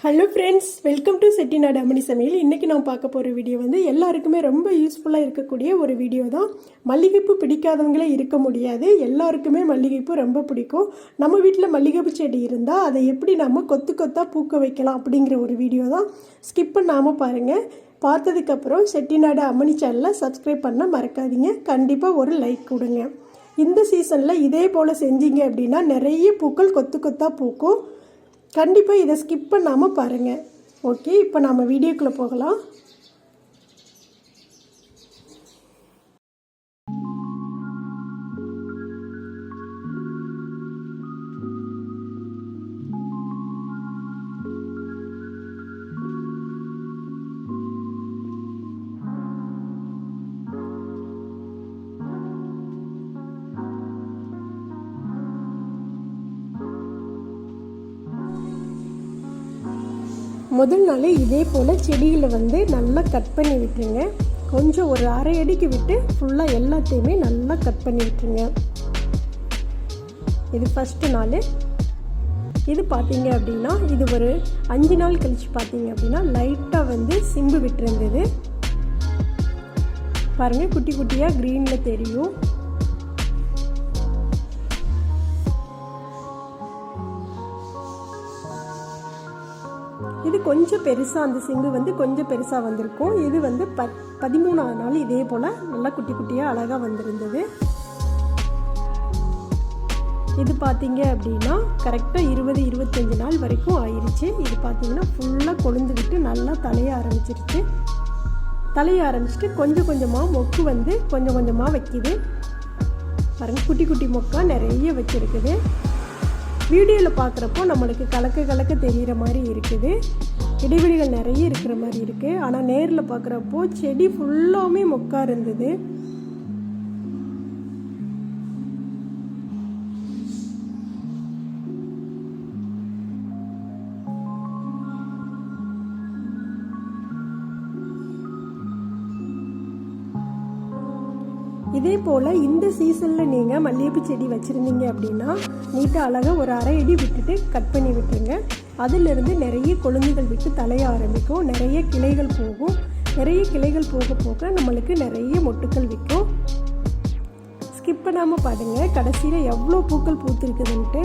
Hello friends, welcome to Chettinad அம்மணி சமையல். இன்றைக்கி நான் பார்க்க போகிற வீடியோ வந்து எல்லாருக்குமே ரொம்ப யூஸ்ஃபுல்லாக இருக்கக்கூடிய ஒரு வீடியோ தான். மல்லிகைப்பூ பிடிக்காதவங்களே இருக்க முடியாது. எல்லாருக்குமே மல்லிகைப்பூ ரொம்ப பிடிக்கும். நம்ம வீட்டில் மல்லிகைப்பூ செடி இருந்தால் அதை எப்படி நம்ம கொத்து கொத்தாக பூக்க வைக்கலாம் அப்படிங்கிற ஒரு வீடியோ தான். ஸ்கிப் பண்ணாமல் பாருங்கள். பார்த்ததுக்கப்புறம் செட்டிநாடு அம்மணி சேனலை சப்ஸ்கிரைப் பண்ண மறக்காதீங்க. கண்டிப்பாக ஒரு லைக் கொடுங்க. இந்த சீசனில் இதே போல் செஞ்சீங்க அப்படின்னா நிறைய பூக்கள் கொத்து கொத்தாக பூக்கும். கண்டிப்பாக இதை ஸ்கிப் பண்ணாமல் பாருங்கள். ஓகே, இப்போ நம்ம வீடியோக்குள்ளே போகலாம். முதல் நாள் இதே போல் செடிகளை வந்து நல்லா கட் பண்ணி விட்டுருங்க. கொஞ்சம் ஒரு அரை அடிக்கு விட்டு ஃபுல்லாக எல்லாத்தையுமே நல்லா கட் பண்ணி விட்டுருங்க. இது ஃபஸ்ட்டு நாள். இது பார்த்தீங்க அப்படின்னா இது ஒரு 5 நாள் கழித்து பார்த்தீங்க அப்படின்னா லைட்டாக வந்து சிம்பு விட்டுருந்தது. பாருங்கள், குட்டி குட்டியாக க்ரீனில் தெரியும். இது கொஞ்சம் பெருசாக, அந்த சிங்கு வந்து கொஞ்சம் பெருசாக வந்திருக்கும். இது வந்து 13ஆவது நாள் இதே போல் நல்லா குட்டி குட்டியாக அழகாக வந்திருந்தது. இது பார்த்தீங்க அப்படின்னா கரெக்டாக 20-25 நாள் வரைக்கும் ஆயிடுச்சு. இது பார்த்தீங்கன்னா ஃபுல்லாக கொழுந்து விட்டு நல்லா தலைய ஆரம்பிச்சிருச்சு. கொஞ்சம் கொஞ்சமாக மொக்கு வந்து கொஞ்சம் கொஞ்சமாக வைக்கிது. பாருங்கள், குட்டி குட்டி மொக்கா நிறைய வச்சுருக்குது. வீடியோவில் பார்க்குறப்போ நம்மளுக்கு கலக்க தெரிகிற மாதிரி இருக்குது. இடைவெளிகள் நிறைய இருக்கிற மாதிரி இருக்குது. ஆனால் நேரில் பார்க்குறப்போ செடி ஃபுல்லாமே மொக்கா இருந்தது. இதே போல் இந்த சீசனில் நீங்கள் மல்லிகைப்பூ செடி வச்சுருந்தீங்க அப்படின்னா நீட்டாக அழகாக ஒரு அரை அடி விட்டுட்டு கட் பண்ணி விட்டுருங்க. அதிலிருந்து நிறைய கொழுந்துகள் விட்டு தலைய ஆரம்பிக்கும். நிறைய கிளைகள் போகும். நிறைய கிளைகள் போக போக நம்மளுக்கு நிறைய மொட்டுக்கள் விற்கும். ஸ்கிப் பண்ணாமல் பாருங்கள் கடைசியில் எவ்வளோ பூக்கள் பூத்துருக்குதுன்ட்டு.